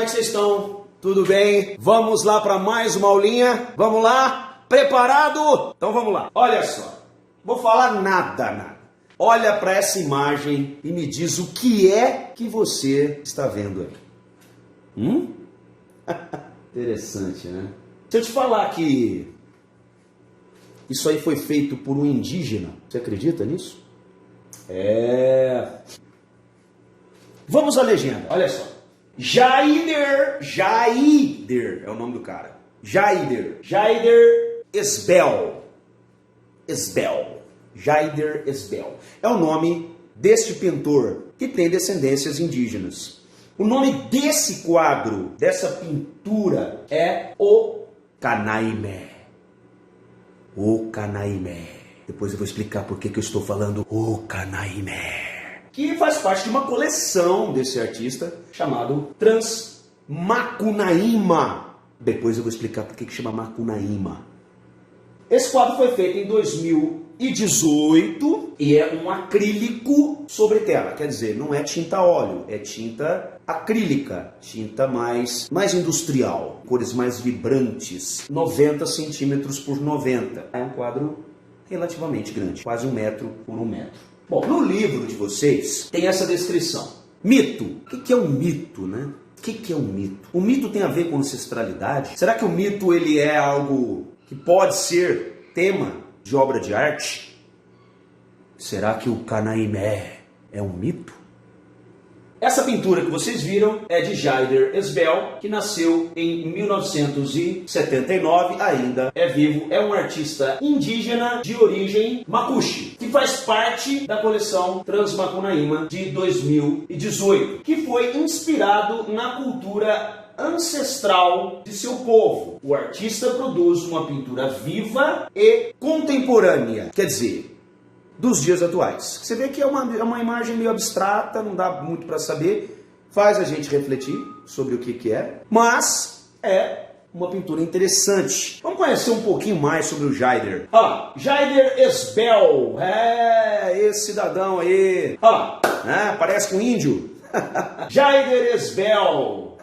que vocês estão? Tudo bem? Vamos lá para mais uma aulinha? Vamos lá? Preparado? Então vamos lá. Olha só, vou falar nada. Olha para essa imagem e me diz o que é que você está vendo aí. Interessante, né? Se eu te falar que isso aí foi feito por um indígena, você acredita nisso? Vamos à legenda, olha só. Jaider é o nome do cara. Jaider Esbel. Jaider Esbel. É o nome deste pintor que tem descendências indígenas. O nome desse quadro, dessa pintura, é O Canaimé. O Canaimé. Depois eu vou explicar por que eu estou falando O Canaimé. Que faz parte de uma coleção desse artista chamado Transmacunaíma. Depois eu vou explicar por que chama Macunaíma. Esse quadro foi feito em 2018 e é um acrílico sobre tela. Quer dizer, não é tinta a óleo, é tinta acrílica, tinta mais industrial, cores mais vibrantes, 90 centímetros por 90. É um quadro relativamente grande, quase 1 metro por 1 metro. Bom, no livro de vocês tem essa descrição. Mito. O que é um mito, né? O que é um mito? O mito tem a ver com ancestralidade? Será que o mito ele é algo que pode ser tema de obra de arte? Será que o Canaimé é um mito? Essa pintura que vocês viram é de Jaider Esbel, que nasceu em 1979, ainda é vivo, é um artista indígena de origem macuxi, que faz parte da coleção Transmacunaíma de 2018, que foi inspirado na cultura ancestral de seu povo. O artista produz uma pintura viva e contemporânea, quer dizer, dos dias atuais. Você vê que é uma imagem meio abstrata, não dá muito para saber, faz a gente refletir sobre o que é, mas é uma pintura interessante. Vamos conhecer um pouquinho mais sobre o Jaider. Jaider Esbel, esse cidadão aí, parece com um índio. Jaider Esbel.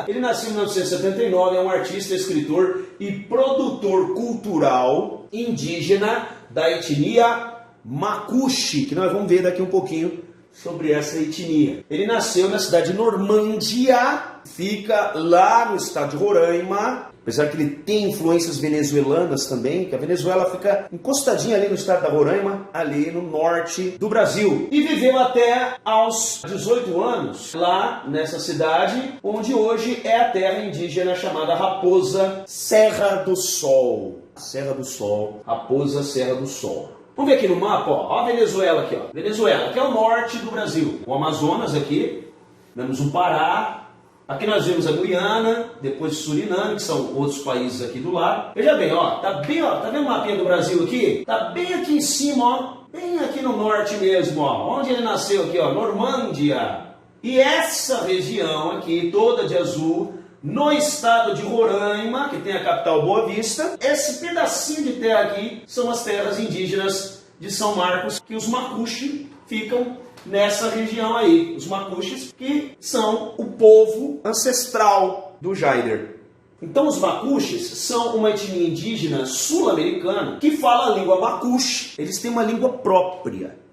Ele nasceu em 1979, é um artista, escritor e produtor cultural indígena da etnia macuxi, que nós vamos ver daqui um pouquinho sobre essa etnia. Ele nasceu na cidade de Normândia, fica lá no estado de Roraima, apesar que ele tem influências venezuelanas também, que a Venezuela fica encostadinha ali no estado da Roraima, ali no norte do Brasil. E viveu até aos 18 anos lá nessa cidade, onde hoje é a terra indígena chamada Raposa Serra do Sol. Serra do Sol, Raposa Serra do Sol. Vamos ver aqui no mapa, ó a Venezuela aqui, ó. Venezuela, que é o norte do Brasil. O Amazonas aqui, vemos o Pará, aqui nós vemos a Guiana, depois o Suriname, que são outros países aqui do lado. Veja bem, tá vendo o mapinha do Brasil aqui? Tá bem aqui em cima, ó, bem aqui no norte mesmo, ó. Onde ele nasceu aqui, ó, Normândia. E essa região aqui, toda de azul, no estado de Roraima, que tem a capital Boa Vista, esse pedacinho de terra aqui são as terras indígenas de São Marcos, que os macuxi ficam nessa região aí. Os macuxis que são o povo ancestral do Jaider. Então os macuxis são uma etnia indígena sul-americana que fala a língua macuxi. Eles têm uma língua própria.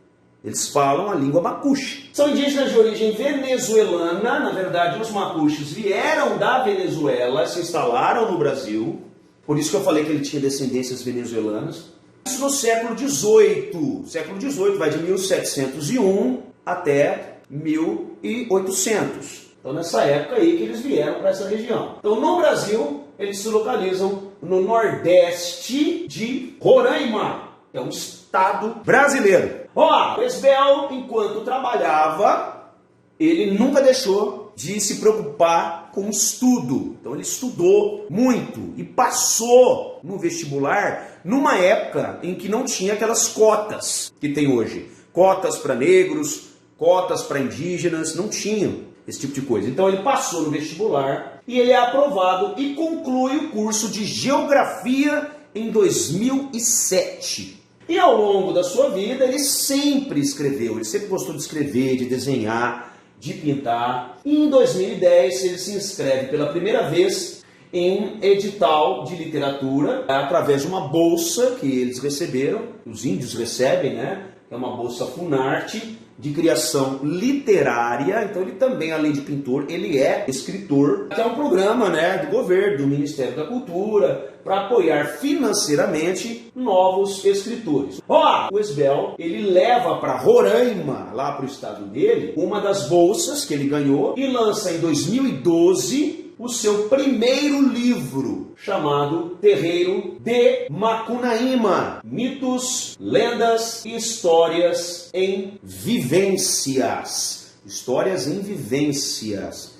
Eles falam a língua macuxi. São indígenas de origem venezuelana. Na verdade, os macuxis vieram da Venezuela, se instalaram no Brasil. Por isso que eu falei que ele tinha descendências venezuelanas. Isso no século XVIII. Século XVIII vai de 1701 até 1800. Então, nessa época aí que eles vieram para essa região. Então, no Brasil, eles se localizam no nordeste de Roraima, que é um estado brasileiro. O Esbel, enquanto trabalhava, ele nunca deixou de se preocupar com o estudo. Então ele estudou muito e passou no vestibular numa época em que não tinha aquelas cotas que tem hoje. Cotas para negros, cotas para indígenas, não tinham esse tipo de coisa. Então ele passou no vestibular e ele é aprovado e conclui o curso de Geografia em 2007. E ao longo da sua vida ele sempre escreveu, ele sempre gostou de escrever, de desenhar, de pintar. E em 2010 ele se inscreve pela primeira vez em um edital de literatura através de uma bolsa que eles receberam, os índios recebem, né? É uma bolsa Funarte de criação literária. Então ele também, além de pintor, ele é escritor, que é um programa, né, do governo, do Ministério da Cultura, para apoiar financeiramente novos escritores. O Esbel, ele leva para Roraima, lá para o estado dele, uma das bolsas que ele ganhou e lança em 2012 o seu primeiro livro, chamado Terreiro de Macunaíma, mitos, lendas e histórias em vivências. Histórias em vivências.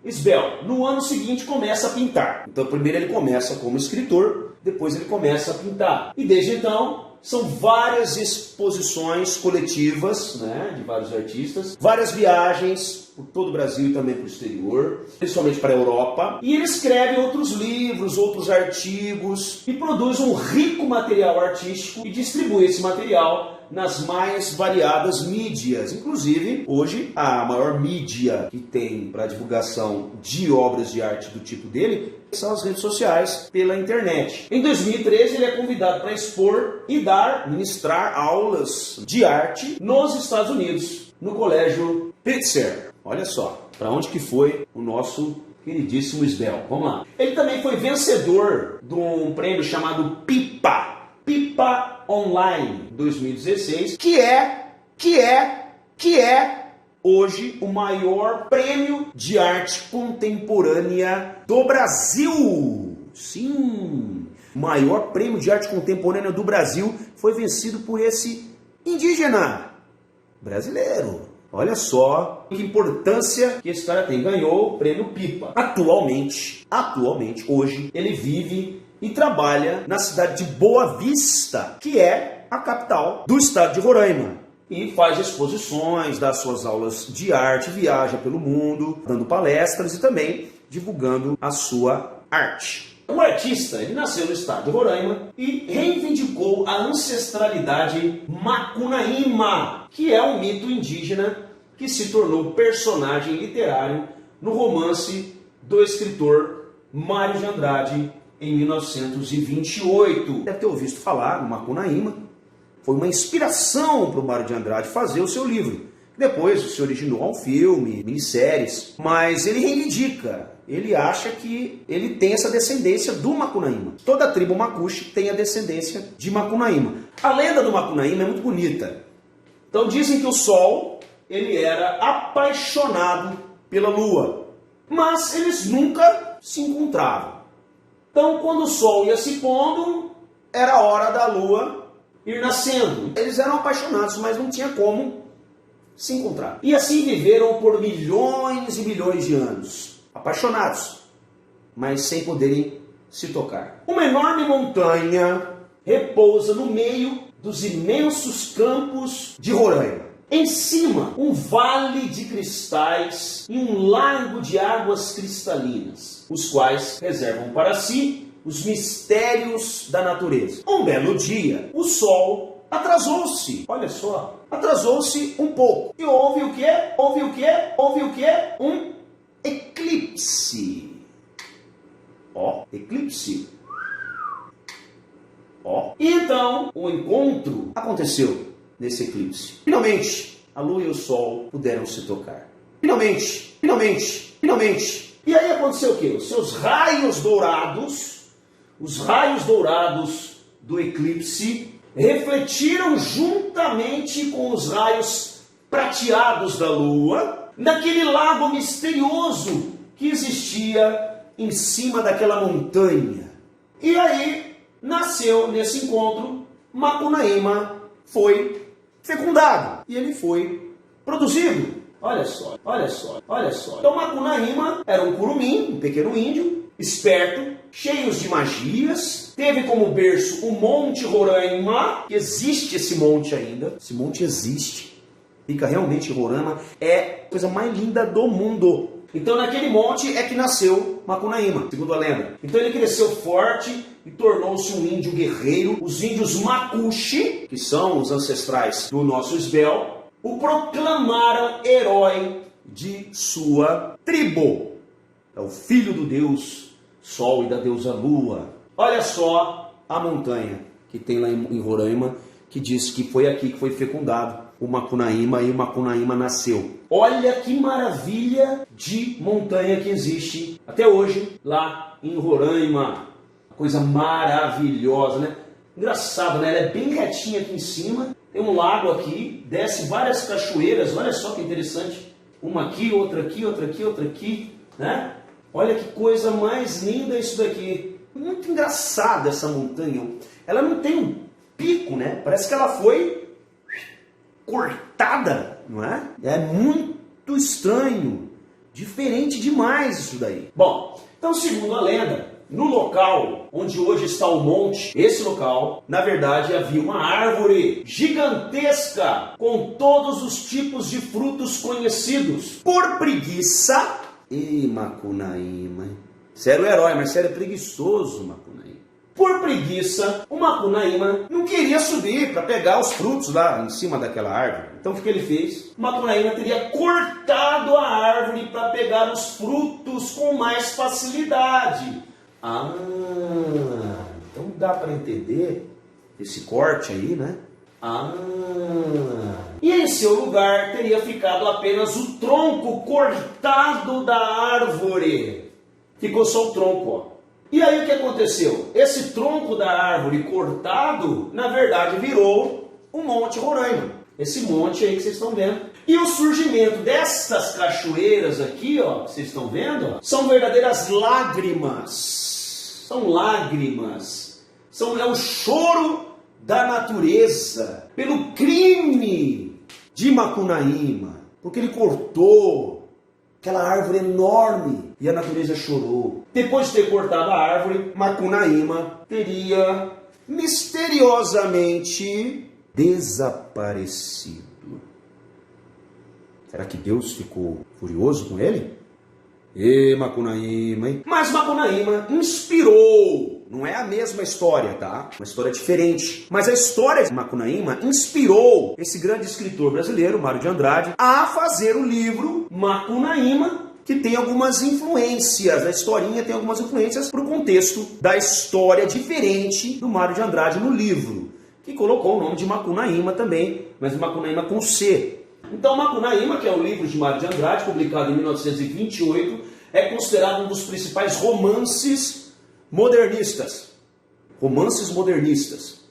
Esbel, no ano seguinte, começa a pintar. Então, primeiro ele começa como escritor, depois ele começa a pintar. E desde então, são várias exposições coletivas, né, de vários artistas, várias viagens por todo o Brasil e também para o exterior, principalmente para a Europa. E ele escreve outros livros, outros artigos e produz um rico material artístico e distribui esse material nas mais variadas mídias. Inclusive, hoje, a maior mídia que tem para divulgação de obras de arte do tipo dele são as redes sociais, pela internet. Em 2013, ele é convidado para expor e ministrar aulas de arte nos Estados Unidos, no Colégio Pitzer. Olha só, para onde que foi o nosso queridíssimo Esbel. Vamos lá. Ele também foi vencedor de um prêmio chamado Pipa Online 2016, que é hoje o maior prêmio de arte contemporânea do Brasil. Sim, o maior prêmio de arte contemporânea do Brasil foi vencido por esse indígena brasileiro. Olha só que importância que esse cara tem. Ganhou o prêmio Pipa. Atualmente, hoje, ele vive e trabalha na cidade de Boa Vista, que é a capital do estado de Roraima. E faz exposições, dá suas aulas de arte, viaja pelo mundo, dando palestras e também divulgando a sua arte. O artista, ele nasceu no estado de Roraima e reivindicou a ancestralidade Macunaíma, que é um mito indígena que se tornou personagem literário no romance do escritor Mário de Andrade em 1928. Deve ter ouvido falar no Macunaíma. Foi uma inspiração para o Mário de Andrade fazer o seu livro. Depois se originou a um filme, minisséries, mas ele reivindica. Ele acha que ele tem essa descendência do Macunaíma. Toda a tribo Macuxi tem a descendência de Macunaíma. A lenda do Macunaíma é muito bonita. Então dizem que o Sol, ele era apaixonado pela Lua, mas eles nunca se encontravam. Então quando o Sol ia se pondo, era a hora da Lua ir nascendo. Eles eram apaixonados, mas não tinha como se encontrar. E assim viveram por milhões e milhões de anos. Apaixonados, mas sem poderem se tocar. Uma enorme montanha repousa no meio dos imensos campos de Roraima. Em cima, um vale de cristais e um lago de águas cristalinas, os quais reservam para si os mistérios da natureza. Um belo dia, o Sol atrasou-se. Olha só, atrasou-se um pouco. E houve o quê? Houve o quê? Houve o quê? Um eclipse. Eclipse. E então, o encontro aconteceu nesse eclipse. Finalmente, a Lua e o Sol puderam se tocar. Finalmente. E aí aconteceu o quê? Os seus raios dourados, os raios dourados do eclipse, refletiram juntamente com os raios prateados da Lua naquele lago misterioso que existia em cima daquela montanha. E aí nasceu nesse encontro, Macunaíma foi fecundado e ele foi produzido. Olha só. Então Macunaíma era um curumim, um pequeno índio, esperto, cheio de magias, teve como berço o Monte Roraima, que existe esse monte ainda, esse monte existe. Fica realmente em Roraima, é a coisa mais linda do mundo. Então naquele monte é que nasceu Macunaíma, segundo a lenda. Então ele cresceu forte e tornou-se um índio guerreiro. Os índios Macuxi, que são os ancestrais do nosso Esbel, o proclamaram herói de sua tribo. É o filho do deus Sol e da deusa Lua. Olha só a montanha que tem lá em Roraima, que diz que foi aqui que foi fecundado o Macunaíma e o Macunaíma nasceu. Olha que maravilha de montanha que existe até hoje lá em Roraima. Coisa maravilhosa, né? Engraçado, né? Ela é bem retinha aqui em cima. Tem um lago aqui, desce várias cachoeiras. Olha só que interessante. Uma aqui, outra aqui, outra aqui, outra aqui, né? Olha que coisa mais linda isso daqui. Muito engraçada essa montanha. Ela não tem um pico, né? Parece que ela foi cortada, não é? É muito estranho. Diferente demais isso daí. Bom, então segundo a lenda, no local onde hoje está o monte, esse local, na verdade havia uma árvore gigantesca com todos os tipos de frutos conhecidos. Por preguiça, Macunaíma, você era o herói, mas você era preguiçoso, Macunaíma. Por preguiça, o Macunaíma não queria subir para pegar os frutos lá em cima daquela árvore. Então o que ele fez? O Macunaíma teria cortado a árvore para pegar os frutos com mais facilidade. Então dá para entender esse corte aí, né? E em seu lugar teria ficado apenas o tronco cortado da árvore. Ficou só o tronco, ó. E aí o que aconteceu? Esse tronco da árvore cortado, na verdade, virou o Monte Roraima. Esse monte aí que vocês estão vendo. E o surgimento destas cachoeiras aqui, ó, que vocês estão vendo, ó, são verdadeiras lágrimas. São lágrimas. É o choro da natureza pelo crime de Macunaíma. Porque ele cortou aquela árvore enorme e a natureza chorou. Depois de ter cortado a árvore, Macunaíma teria misteriosamente desaparecido. Será que Deus ficou furioso com ele? Macunaíma, hein? Mas Macunaíma inspirou. Não é a mesma história, tá? Uma história diferente. Mas a história de Macunaíma inspirou esse grande escritor brasileiro, Mário de Andrade, a fazer o livro Macunaíma, que tem algumas influências. A historinha tem algumas influências para o contexto da história diferente do Mário de Andrade no livro, que colocou o nome de Macunaíma também, mas Macunaíma com C. Então, Macunaíma, que é o livro de Mário de Andrade, publicado em 1928, é considerado um dos principais romances modernistas. Romances modernistas.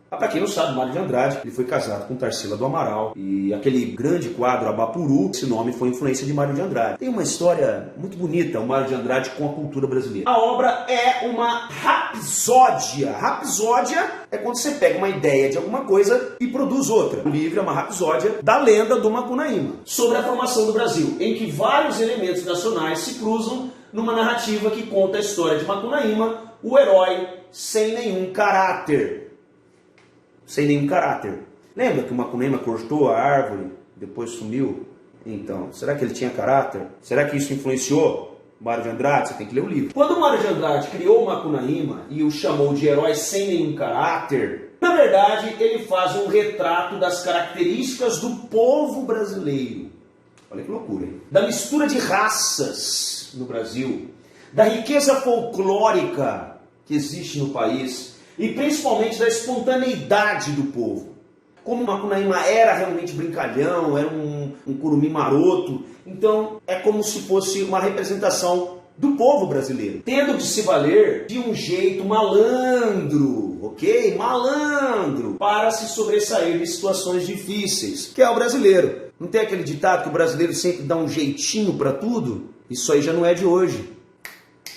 Para quem não sabe, Mário de Andrade ele foi casado com Tarsila do Amaral. E aquele grande quadro, Abapuru, esse nome foi influência de Mário de Andrade. Tem uma história muito bonita, o Mário de Andrade com a cultura brasileira. A obra é uma rapsódia. Rapsódia é quando você pega uma ideia de alguma coisa e produz outra. O livro é uma rapsódia da lenda do Macunaíma, sobre a formação do Brasil, em que vários elementos nacionais se cruzam numa narrativa que conta a história de Macunaíma, o herói sem nenhum caráter. Sem nenhum caráter. Lembra que o Macunaíma cortou a árvore, depois sumiu? Então, será que ele tinha caráter? Será que isso influenciou Mário de Andrade? Você tem que ler o livro. Quando o Mário de Andrade criou o Macunaíma e o chamou de herói sem nenhum caráter, na verdade, ele faz um retrato das características do povo brasileiro. Olha que loucura, hein? Da mistura de raças no Brasil, da riqueza folclórica que existe no país, e principalmente da espontaneidade do povo. Como o Macunaíma era realmente brincalhão, era um curumim maroto, então é como se fosse uma representação do povo brasileiro, tendo de se valer de um jeito malandro, ok? Malandro, para se sobressair de situações difíceis, que é o brasileiro. Não tem aquele ditado que o brasileiro sempre dá um jeitinho para tudo? Isso aí já não é de hoje.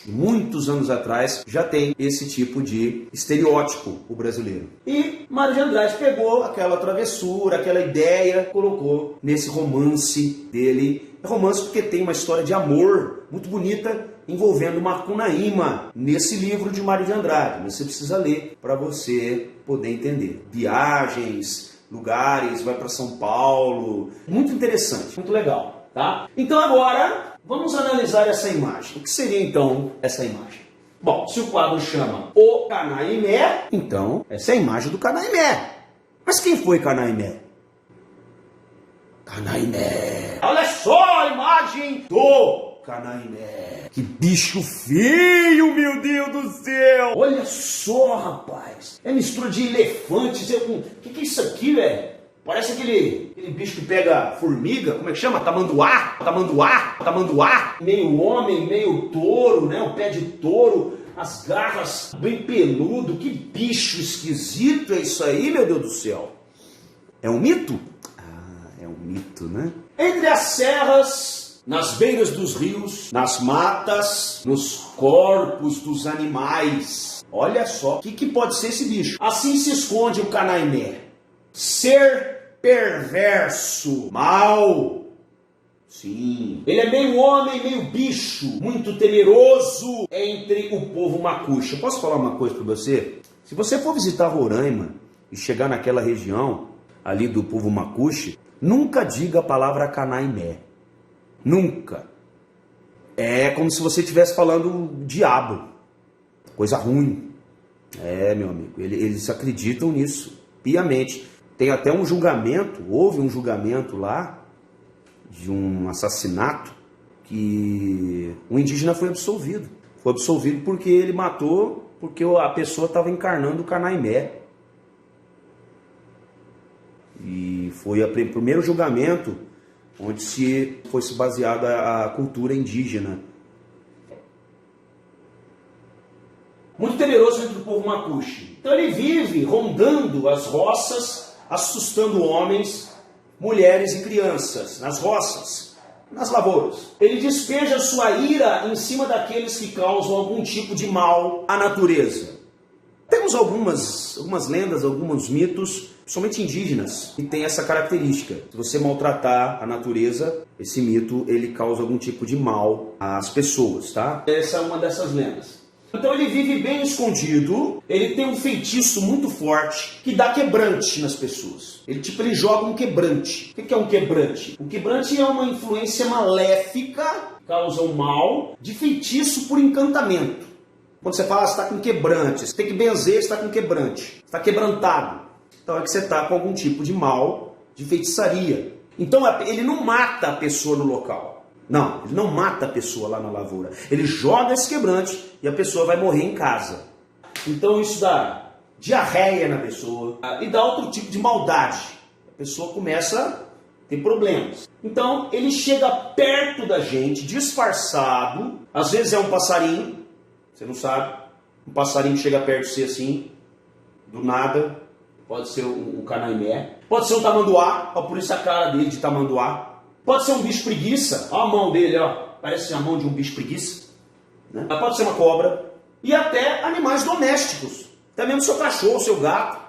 Muitos anos atrás já tem esse tipo de estereótipo o brasileiro. E Mário de Andrade pegou aquela travessura, aquela ideia, colocou nesse romance dele. É romance porque tem uma história de amor muito bonita envolvendo Macunaíma nesse livro de Mário de Andrade. Você precisa ler para você poder entender. Viagens, lugares, vai para São Paulo. Muito interessante, muito legal, tá? Então agora vamos analisar essa imagem. O que seria então essa imagem? Bom, se o quadro chama O Canaimé, então essa é a imagem do Canaimé. Mas quem foi Canaimé? Canaimé. Olha só a imagem do Canaimé. Que bicho feio, meu Deus do céu. Olha só, rapaz. É mistura de elefantes. O que é isso aqui, velho? Parece aquele bicho que pega formiga. Como é que chama? Tamanduá. Meio homem, meio touro, né? O pé de touro. As garras bem peludo. Que bicho esquisito é isso aí, meu Deus do céu. É um mito? É um mito, né? Entre as serras, nas beiras dos rios, nas matas, nos corpos dos animais. Olha só, o que pode ser esse bicho? Assim se esconde o Canaimé. Ser perverso, mau. Sim. Ele é meio homem, meio bicho, muito temeroso entre o povo macuxo. Eu posso falar uma coisa para você? Se você for visitar Roraima e chegar naquela região ali do povo macuxo, nunca diga a palavra Canaimé. Nunca. É como se você estivesse falando diabo. Coisa ruim. Meu amigo. Eles acreditam nisso piamente. Tem até um julgamento. Houve um julgamento lá de um assassinato que um indígena foi absolvido. Foi absolvido porque ele matou, porque a pessoa estava encarnando o Canaimé. E foi o primeiro julgamento onde foi baseada a cultura indígena. Muito temeroso entre o povo macuxo. Então ele vive rondando as roças, assustando homens, mulheres e crianças nas roças, nas lavouras. Ele despeja sua ira em cima daqueles que causam algum tipo de mal à natureza. Temos algumas lendas, alguns mitos, somente indígenas, que tem essa característica. Se você maltratar a natureza, esse mito ele causa algum tipo de mal às pessoas, tá? Essa é uma dessas lendas. Então ele vive bem escondido, ele tem um feitiço muito forte que dá quebrante nas pessoas. Ele joga um quebrante. O que é um quebrante? O quebrante é uma influência maléfica, causa um mal, de feitiço por encantamento. Quando você fala, você está com quebrante, você tem que benzer, você está com quebrante, você está quebrantado. Então é que você está com algum tipo de mal, de feitiçaria. Então ele não mata a pessoa no local. Não, ele não mata a pessoa lá na lavoura. Ele joga esse quebrante e a pessoa vai morrer em casa. Então isso dá diarreia na pessoa e dá outro tipo de maldade. A pessoa começa a ter problemas. Então ele chega perto da gente, disfarçado. Às vezes é um passarinho, você não sabe. Um passarinho que chega perto de você assim, do nada. Pode ser um Canaimé. Pode ser um tamanduá. Ó, por isso a cara dele de tamanduá. Pode ser um bicho preguiça. Olha a mão dele, ó. Parece a mão de um bicho preguiça. Né? Pode ser uma cobra. E até animais domésticos. Até mesmo seu cachorro, seu gato.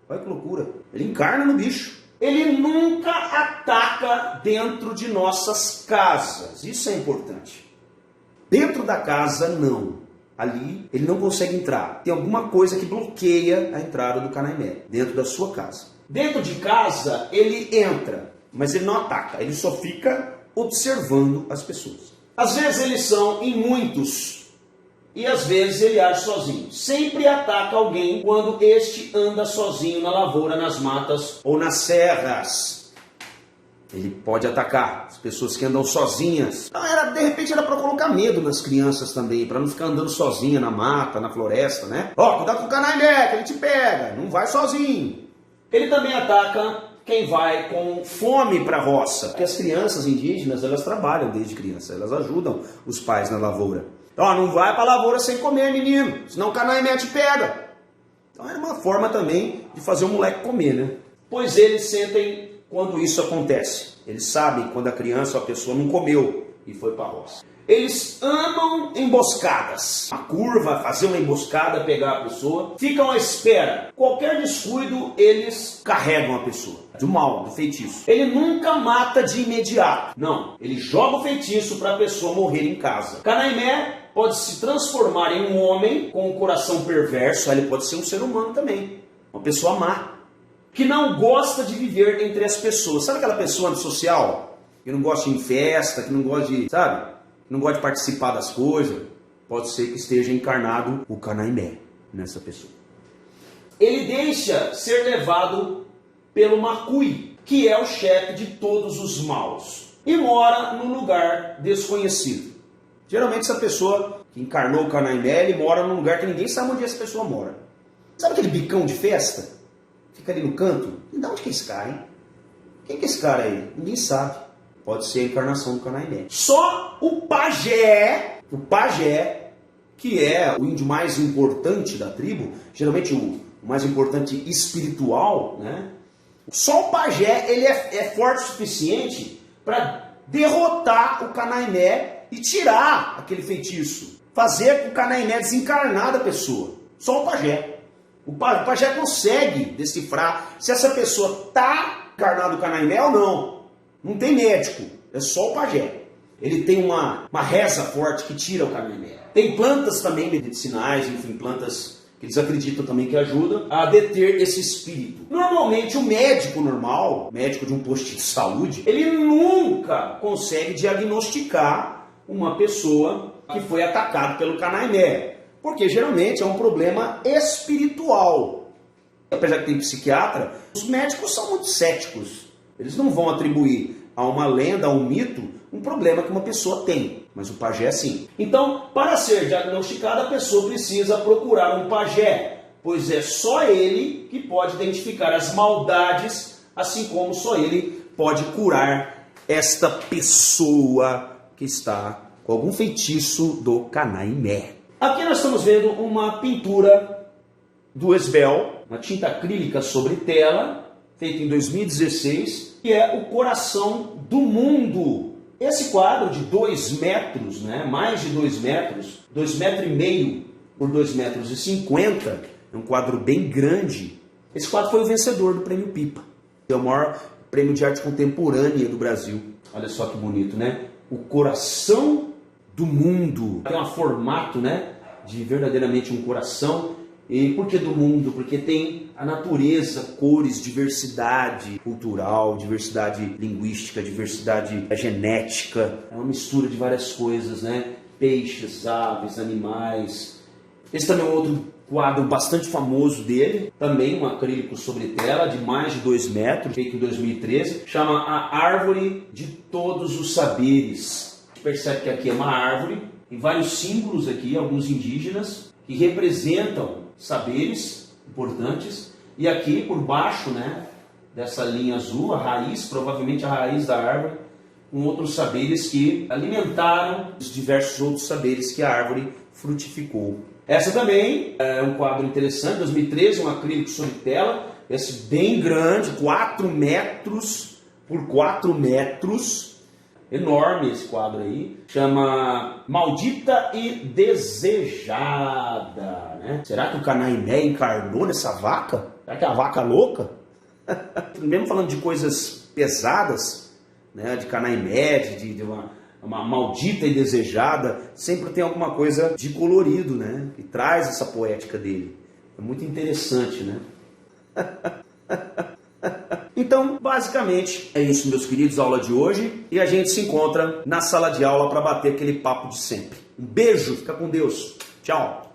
Olha que loucura. Ele encarna no bicho. Ele nunca ataca dentro de nossas casas. Isso é importante. Dentro da casa, não. Ali, ele não consegue entrar. Tem alguma coisa que bloqueia a entrada do Canaimé dentro da sua casa. Dentro de casa, ele entra, mas ele não ataca. Ele só fica observando as pessoas. Às vezes eles são em muitos e às vezes ele age sozinho. Sempre ataca alguém quando este anda sozinho na lavoura, nas matas ou nas serras. Ele pode atacar as pessoas que andam sozinhas. Então, de repente era para colocar medo nas crianças também, para não ficar andando sozinha na mata, na floresta, né? Ó, cuidado com o Canaimé, que ele te pega, não vai sozinho. Ele também ataca quem vai com fome para a roça. Porque as crianças indígenas, elas trabalham desde criança, elas ajudam os pais na lavoura. Ó, não vai para a lavoura sem comer, menino, senão o Canaimé te pega. Então é uma forma também de fazer o moleque comer, né? Pois eles sentem quando isso acontece. Eles sabem quando a criança ou a pessoa não comeu e foi para a roça. Eles amam emboscadas. Uma curva, fazer uma emboscada, pegar a pessoa. Ficam à espera. Qualquer descuido, eles carregam a pessoa. Do mal, do feitiço. Ele nunca mata de imediato. Não. Ele joga o feitiço para a pessoa morrer em casa. Canaimé pode se transformar em um homem com um coração perverso. Ele pode ser um ser humano também. Uma pessoa má. Que não gosta de viver entre as pessoas. Sabe aquela pessoa antissocial? Que não gosta de ir em festa, que não gosta de, sabe? Que não gosta de participar das coisas. Pode ser que esteja encarnado o Canaimé nessa pessoa. Ele deixa ser levado pelo Macui. que é o chefe de todos os maus, e mora num lugar desconhecido. Geralmente essa pessoa que encarnou o Canaimé, ele mora num lugar que ninguém sabe onde essa pessoa mora. Sabe aquele bicão de festa? Fica ali no canto? E de onde que é esse cara, hein? Quem que é esse cara aí? Ninguém sabe. Pode ser a encarnação do Canaimé. Só o pajé, que é o índio mais importante da tribo, geralmente o mais importante espiritual, né? Só o pajé, ele é forte o suficiente para derrotar o Canaimé e tirar aquele feitiço. Fazer com o Canaimé desencarnar da pessoa. Só o pajé. O pajé consegue decifrar se essa pessoa está encarnada do Canaimé ou não. Não tem médico, é só o pajé. Ele tem uma reza forte que tira o Canaimé. Tem plantas também medicinais, enfim, plantas que eles acreditam também que ajudam a deter esse espírito. Normalmente o médico normal, médico de um posto de saúde, ele nunca consegue diagnosticar uma pessoa que foi atacada pelo Canaimé, porque geralmente é um problema espiritual. Apesar que tem psiquiatra, os médicos são muito céticos. Eles não vão atribuir a uma lenda, a um mito, um problema que uma pessoa tem. Mas o pajé sim. Então, para ser diagnosticada, a pessoa precisa procurar um pajé, pois é só ele que pode identificar as maldades, assim como só ele pode curar esta pessoa que está com algum feitiço do Canaimé. Aqui nós estamos vendo uma pintura do Esbel, uma tinta acrílica sobre tela, feita em 2016, que é o coração do mundo. Esse quadro de 2 metros, né, mais de 2 metros, 2,5 metros por 2,50 metros, é um quadro bem grande. Esse quadro foi o vencedor do Prêmio Pipa, que é o maior prêmio de arte contemporânea do Brasil. Olha só que bonito, né? O coração do mundo. Tem um formato, né, de verdadeiramente um coração. E por que do mundo? Porque tem a natureza, cores, diversidade cultural, diversidade linguística, diversidade genética. É uma mistura de várias coisas, né? Peixes, aves, animais. Esse também é um outro quadro bastante famoso dele. Também um acrílico sobre tela de mais de 2 metros, feito em 2013. Chama A Árvore de Todos os Saberes. A gente percebe que aqui é uma árvore. Tem vários símbolos aqui, alguns indígenas, que representam saberes importantes, e aqui por baixo, né, dessa linha azul, a raiz, provavelmente a raiz da árvore, com outros saberes que alimentaram os diversos outros saberes que a árvore frutificou. Essa também é um quadro interessante, 2013, um acrílico sobre tela, esse bem grande, 4 metros por 4 metros, enorme esse quadro aí, chama Maldita e Desejada, né? Será que o Canaimé encarnou nessa vaca? Será que é a vaca louca? Mesmo falando de coisas pesadas, né? De Canaimé, de uma maldita e desejada, sempre tem alguma coisa de colorido, né? Que traz essa poética dele. É muito interessante, né? Então, basicamente, é isso, meus queridos, a aula de hoje. E a gente se encontra na sala de aula para bater aquele papo de sempre. Um beijo, fica com Deus. Tchau.